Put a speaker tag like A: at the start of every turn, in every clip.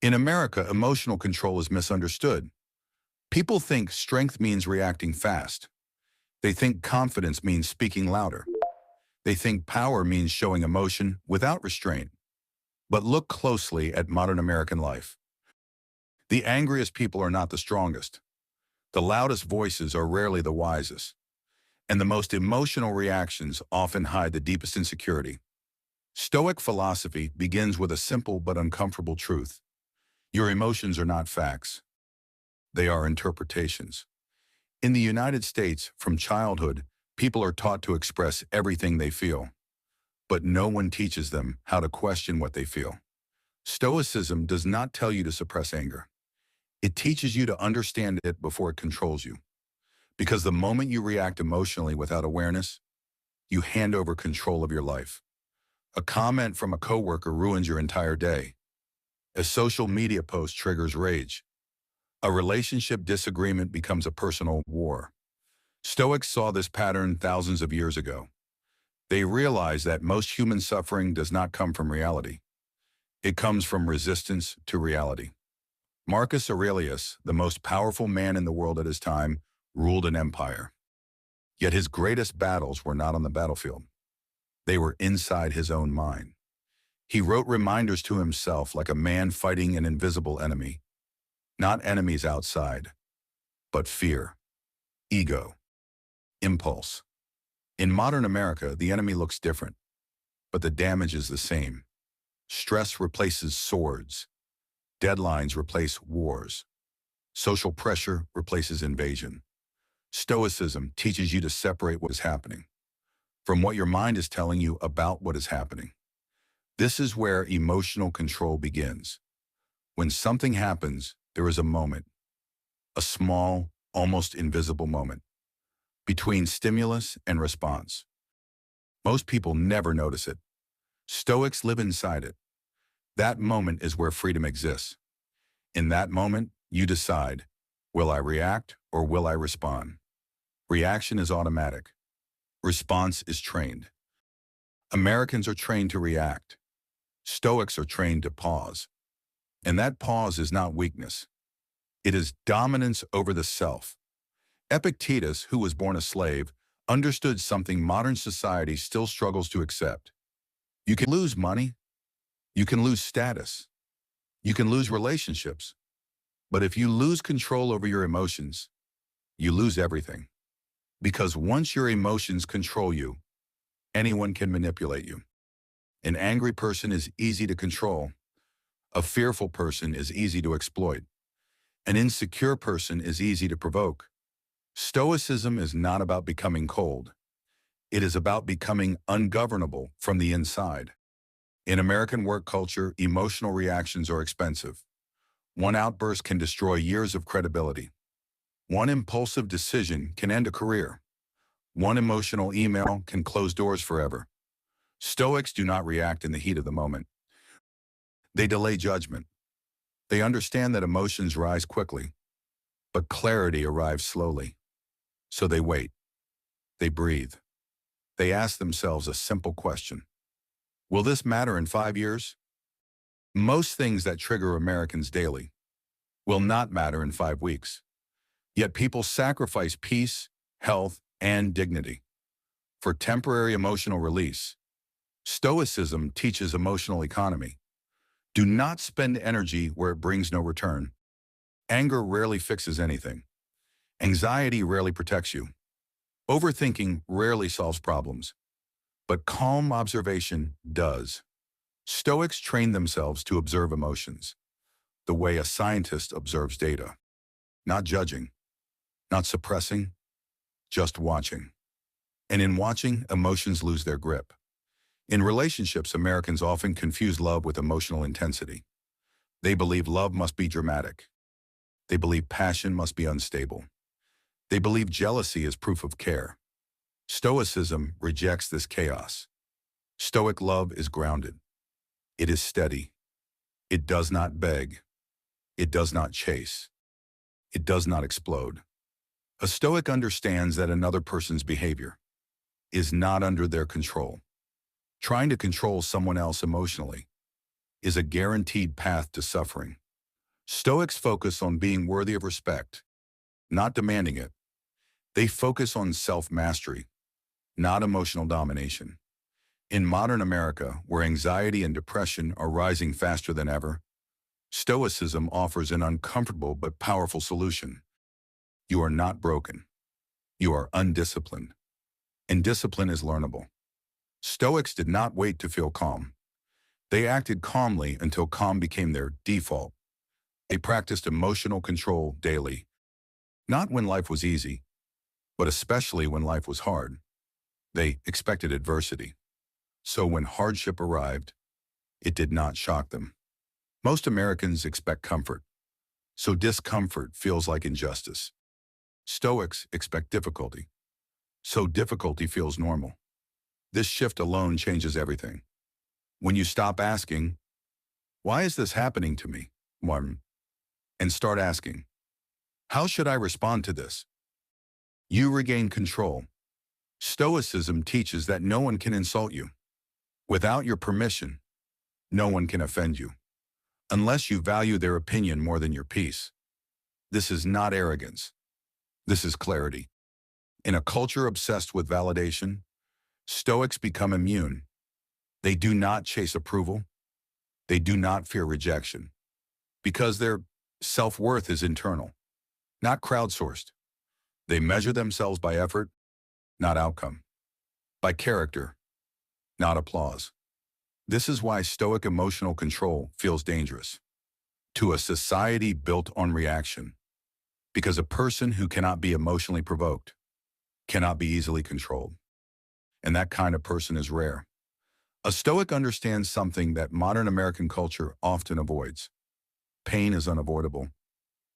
A: In America, emotional control is misunderstood. People think strength means reacting fast. They think confidence means speaking louder. They think power means showing emotion without restraint. But look closely at modern American life. The angriest people are not the strongest. The loudest voices are rarely the wisest. And the most emotional reactions often hide the deepest insecurity. Stoic philosophy begins with a simple but uncomfortable truth. Your emotions are not facts. They are interpretations. In the United States, from childhood, people are taught to express everything they feel. But no one teaches them how to question what they feel. Stoicism does not tell you to suppress anger. It teaches you to understand it before it controls you. Because the moment you react emotionally without awareness, you hand over control of your life. A comment from a coworker ruins your entire day. A social media post triggers rage. A relationship disagreement becomes a personal war. Stoics saw this pattern thousands of years ago. They realized that most human suffering does not come from reality. It comes from resistance to reality. Marcus Aurelius, the most powerful man in the world at his time, ruled an empire. Yet his greatest battles were not on the battlefield. They were inside his own mind. He wrote reminders to himself like a man fighting an invisible enemy. Not enemies outside, but fear, ego, impulse. In modern America, the enemy looks different, but the damage is the same. Stress replaces swords. Deadlines replace wars. Social pressure replaces invasion. Stoicism teaches you to separate what is happening from what your mind is telling you about what is happening. This is where emotional control begins. When something happens, there is a moment, a small, almost invisible moment, between stimulus and response. Most people never notice it. Stoics live inside it. That moment is where freedom exists. In that moment, you decide, will I react or will I respond? Reaction is automatic. Response is trained. Americans are trained to react. Stoics are trained to pause. And that pause is not weakness. It is dominance over the self. Epictetus, who was born a slave, understood something modern society still struggles to accept. You can lose money. You can lose status. You can lose relationships. But if you lose control over your emotions, you lose everything. Because once your emotions control you, anyone can manipulate you. An angry person is easy to control. A fearful person is easy to exploit. An insecure person is easy to provoke. Stoicism is not about becoming cold. It is about becoming ungovernable from the inside. In American work culture, emotional reactions are expensive. One outburst can destroy years of credibility. One impulsive decision can end a career. One emotional email can close doors forever. Stoics do not react in the heat of the moment. They delay judgment. They understand that emotions rise quickly, but clarity arrives slowly. So they wait. They breathe. They ask themselves a simple question. Will this matter in 5 years? Most things that trigger Americans daily will not matter in 5 weeks. Yet people sacrifice peace, health, and dignity for temporary emotional release. Stoicism teaches emotional economy. Do not spend energy where it brings no return. Anger rarely fixes anything. Anxiety rarely protects you. Overthinking rarely solves problems. But calm observation does. Stoics train themselves to observe emotions, the way a scientist observes data. Not judging, not suppressing, just watching. And in watching, emotions lose their grip. In relationships, Americans often confuse love with emotional intensity. They believe love must be dramatic. They believe passion must be unstable. They believe jealousy is proof of care. Stoicism rejects this chaos. Stoic love is grounded. It is steady. It does not beg. It does not chase. It does not explode. A Stoic understands that another person's behavior is not under their control. Trying to control someone else emotionally is a guaranteed path to suffering. Stoics focus on being worthy of respect, not demanding it. They focus on self-mastery, not emotional domination. In modern America, where anxiety and depression are rising faster than ever, Stoicism offers an uncomfortable but powerful solution. You are not broken. You are undisciplined. And discipline is learnable. Stoics did not wait to feel calm. They acted calmly until calm became their default. They practiced emotional control daily, not when life was easy, but especially when life was hard. They expected adversity. So when hardship arrived, it did not shock them. Most Americans expect comfort, so discomfort feels like injustice. Stoics expect difficulty, so difficulty feels normal. This shift alone changes everything. When you stop asking, "Why is this happening to me?" and start asking, "How should I respond to this?" you regain control. Stoicism teaches that no one can insult you. Without your permission, no one can offend you, unless you value their opinion more than your peace. This is not arrogance. This is clarity. In a culture obsessed with validation, Stoics become immune. They do not chase approval. They do not fear rejection, because their self-worth is internal, not crowdsourced. They measure themselves by effort, not outcome, by character, not applause. This is why Stoic emotional control feels dangerous to a society built on reaction, because a person who cannot be emotionally provoked cannot be easily controlled. And that kind of person is rare. A Stoic understands something that modern American culture often avoids. Pain is unavoidable.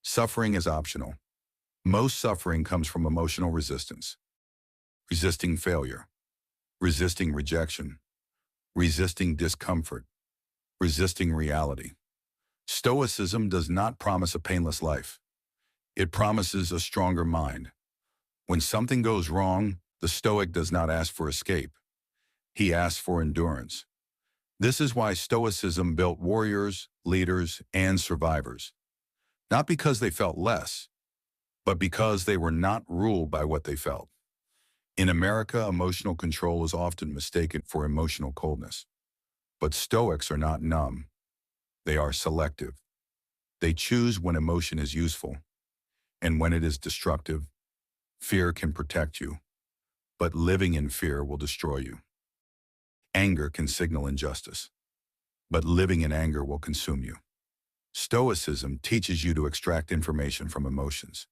A: Suffering is optional. Most suffering comes from emotional resistance. Resisting failure. Resisting rejection. Resisting discomfort. Resisting reality. Stoicism does not promise a painless life. It promises a stronger mind. When something goes wrong, the Stoic does not ask for escape. He asks for endurance. This is why Stoicism built warriors, leaders, and survivors. Not because they felt less, but because they were not ruled by what they felt. In America, emotional control is often mistaken for emotional coldness. But Stoics are not numb. They are selective. They choose when emotion is useful, and when it is destructive. Fear can protect you, but living in fear will destroy you. Anger can signal injustice, but living in anger will consume you. Stoicism teaches you to extract information from emotions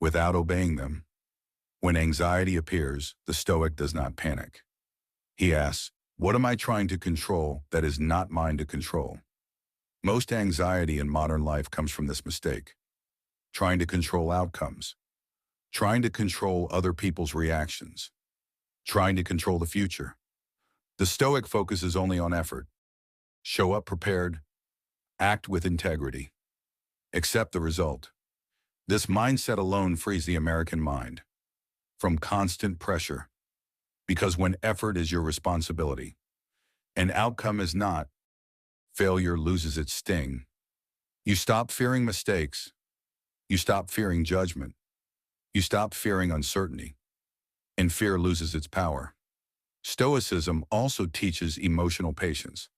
A: without obeying them. When anxiety appears, the Stoic does not panic. He asks, "What am I trying to control that is not mine to control?" Most anxiety in modern life comes from this mistake: trying to control outcomes, trying to control other people's reactions, trying to control the future. The Stoic focuses only on effort. Show up prepared, act with integrity, accept the result. This mindset alone frees the American mind from constant pressure, because when effort is your responsibility and outcome is not, failure loses its sting. You stop fearing mistakes. You stop fearing judgment. You stop fearing uncertainty, and fear loses its power. Stoicism also teaches emotional patience.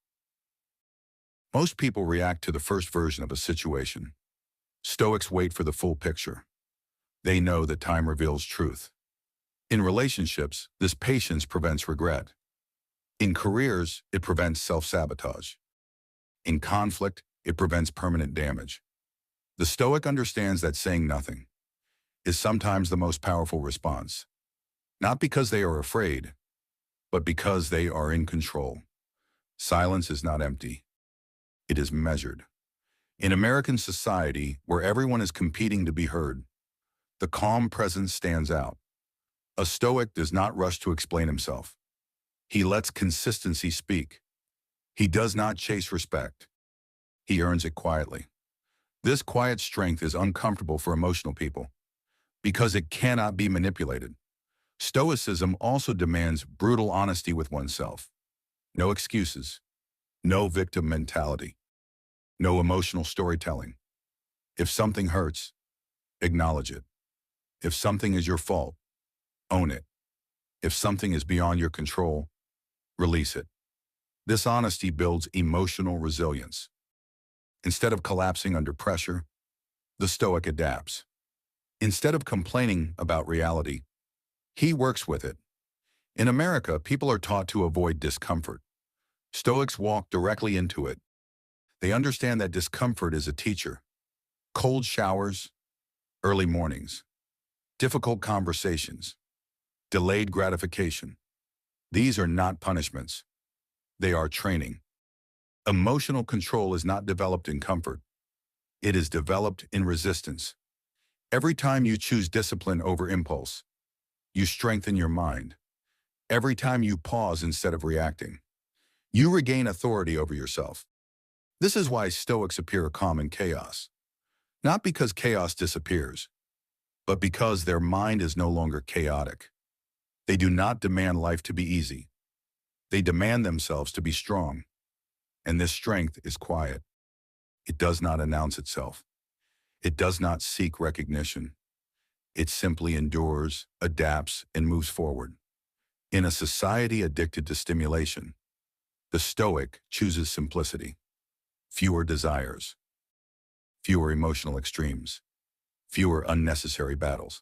A: Most people react to the first version of a situation. Stoics wait for the full picture. They know that time reveals truth. In relationships, this patience prevents regret. In careers, it prevents self-sabotage. In conflict, it prevents permanent damage. The Stoic understands that saying nothing is sometimes the most powerful response, not because they are afraid, but because they are in control. Silence is not empty. It is measured. In American society, where everyone is competing to be heard, the calm presence stands out. A Stoic does not rush to explain himself. He lets consistency speak. He does not chase respect. He earns it quietly. This quiet strength is uncomfortable for emotional people because it cannot be manipulated. Stoicism also demands brutal honesty with oneself. No excuses, no victim mentality, no emotional storytelling. If something hurts, acknowledge it. If something is your fault, own it. If something is beyond your control, release it. This honesty builds emotional resilience. Instead of collapsing under pressure, the Stoic adapts. Instead of complaining about reality, he works with it. In America, people are taught to avoid discomfort. Stoics walk directly into it. They understand that discomfort is a teacher. Cold showers, early mornings, difficult conversations, delayed gratification. These are not punishments. They are training. Emotional control is not developed in comfort. It is developed in resistance. Every time you choose discipline over impulse, you strengthen your mind. Every time you pause instead of reacting, you regain authority over yourself. This is why Stoics appear calm in chaos. Not because chaos disappears, but because their mind is no longer chaotic. They do not demand life to be easy. They demand themselves to be strong. And this strength is quiet. It does not announce itself. It does not seek recognition. It simply endures, adapts, and moves forward. In a society addicted to stimulation, the Stoic chooses simplicity. Fewer desires, fewer emotional extremes, fewer unnecessary battles.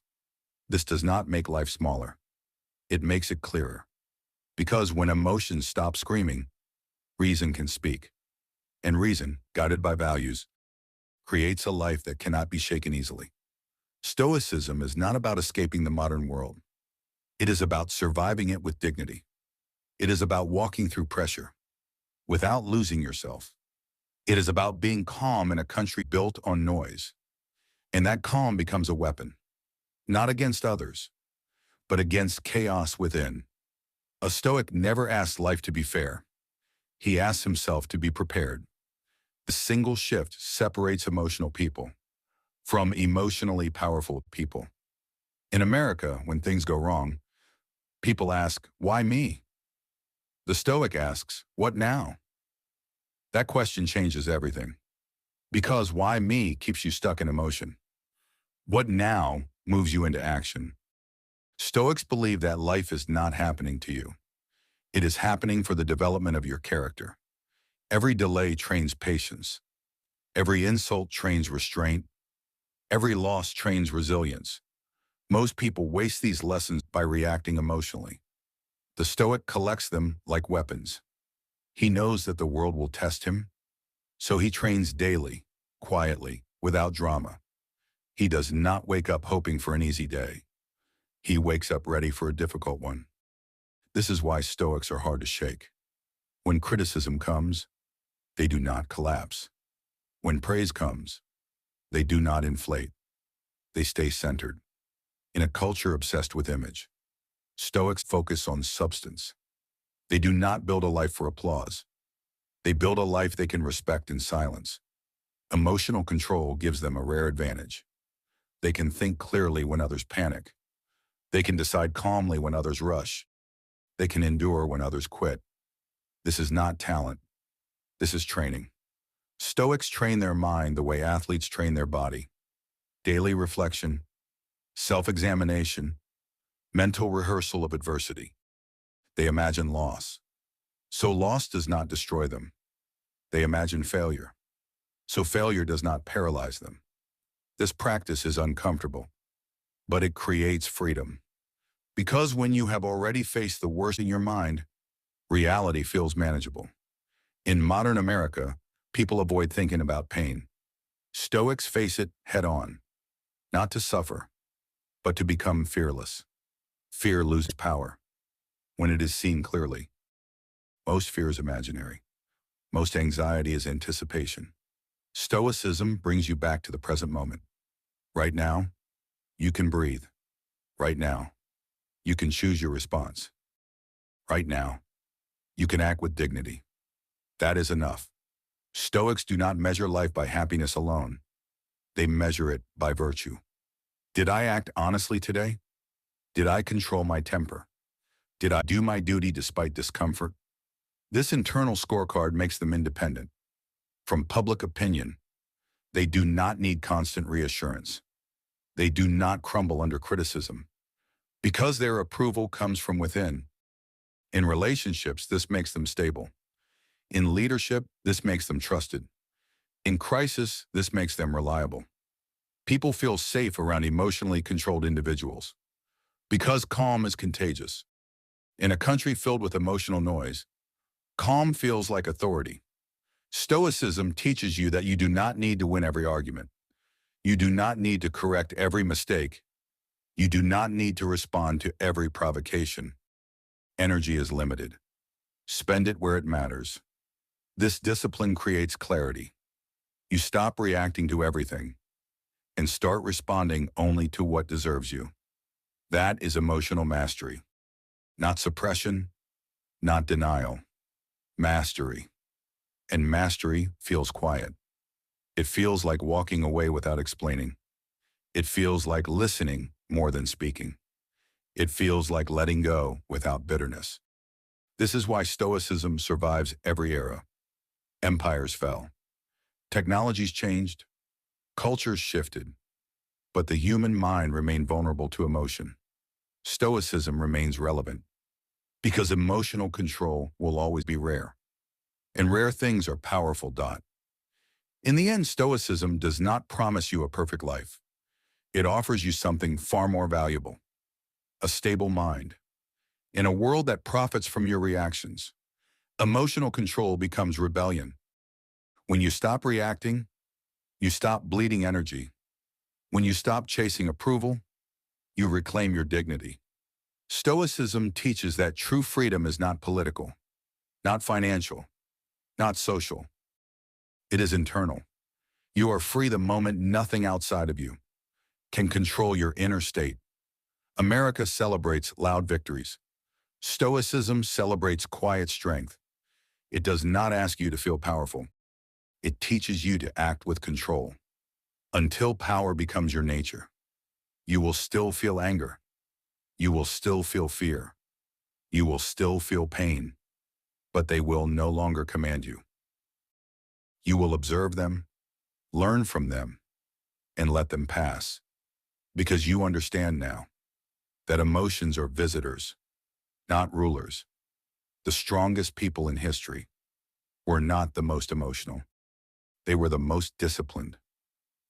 A: This does not make life smaller. It makes it clearer. Because when emotions stop screaming, reason can speak. And reason, guided by values, creates a life that cannot be shaken easily. Stoicism is not about escaping the modern world. It is about surviving it with dignity. It is about walking through pressure without losing yourself. It is about being calm in a country built on noise. And that calm becomes a weapon, not against others, but against chaos within. A Stoic never asks life to be fair. He asks himself to be prepared. The single shift separates emotional people from emotionally powerful people. In America, when things go wrong, people ask, why me? The Stoic asks, what now? That question changes everything. Because why me keeps you stuck in emotion. What now moves you into action. Stoics believe that life is not happening to you. It is happening for the development of your character. Every delay trains patience. Every insult trains restraint. Every loss trains resilience. Most people waste these lessons by reacting emotionally. The Stoic collects them like weapons. He knows that the world will test him, so he trains daily, quietly, without drama. He does not wake up hoping for an easy day. He wakes up ready for a difficult one. This is why Stoics are hard to shake. When criticism comes, they do not collapse. When praise comes, they do not inflate. They stay centered. In a culture obsessed with image, Stoics focus on substance. They do not build a life for applause. They build a life they can respect in silence. Emotional control gives them a rare advantage. They can think clearly when others panic. They can decide calmly when others rush. They can endure when others quit. This is not talent. This is training. Stoics train their mind the way athletes train their body. Daily reflection, self-examination, mental rehearsal of adversity. They imagine loss. So loss does not destroy them. They imagine failure. So failure does not paralyze them. This practice is uncomfortable, but it creates freedom. Because when you have already faced the worst in your mind, reality feels manageable. In modern America, people avoid thinking about pain. Stoics face it head on, not to suffer, but to become fearless. Fear loses power when it is seen clearly. Most fear is imaginary. Most anxiety is anticipation. Stoicism brings you back to the present moment. Right now, you can breathe. Right now, you can choose your response. Right now, you can act with dignity. That is enough. Stoics do not measure life by happiness alone. They measure it by virtue. Did I act honestly today? Did I control my temper? Did I do my duty despite discomfort? This internal scorecard makes them independent from public opinion. They do not need constant reassurance. They do not crumble under criticism, because their approval comes from within. In relationships, this makes them stable. In leadership, this makes them trusted. In crisis, this makes them reliable. People feel safe around emotionally controlled individuals, because calm is contagious. In a country filled with emotional noise, calm feels like authority. Stoicism teaches you that you do not need to win every argument. You do not need to correct every mistake. You do not need to respond to every provocation. Energy is limited. Spend it where it matters. This discipline creates clarity. You stop reacting to everything and start responding only to what deserves you. That is emotional mastery. Not suppression, not denial. Mastery. And mastery feels quiet. It feels like walking away without explaining. It feels like listening more than speaking. It feels like letting go without bitterness. This is why Stoicism survives every era. Empires fell. Technologies changed. Cultures shifted. But the human mind remained vulnerable to emotion. Stoicism remains relevant because emotional control will always be rare. And rare things are powerful. In the end, Stoicism does not promise you a perfect life. It offers you something far more valuable: a stable mind. In a world that profits from your reactions, emotional control becomes rebellion. When you stop reacting, you stop bleeding energy. When you stop chasing approval, you reclaim your dignity. Stoicism teaches that true freedom is not political, not financial, not social. It is internal. You are free the moment nothing outside of you can control your inner state. America celebrates loud victories. Stoicism celebrates quiet strength. It does not ask you to feel powerful. It teaches you to act with control. Until power becomes your nature, you will still feel anger. You will still feel fear. You will still feel pain, but they will no longer command you. You will observe them, learn from them, and let them pass, because you understand now that emotions are visitors, not rulers. The strongest people in history were not the most emotional. They were the most disciplined.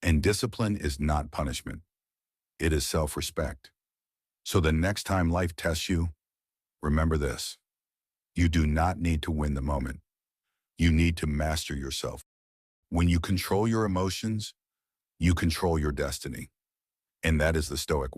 A: And discipline is not punishment. It is self-respect. So the next time life tests you, remember this: you do not need to win the moment. You need to master yourself. When you control your emotions, you control your destiny. And that is the Stoic way.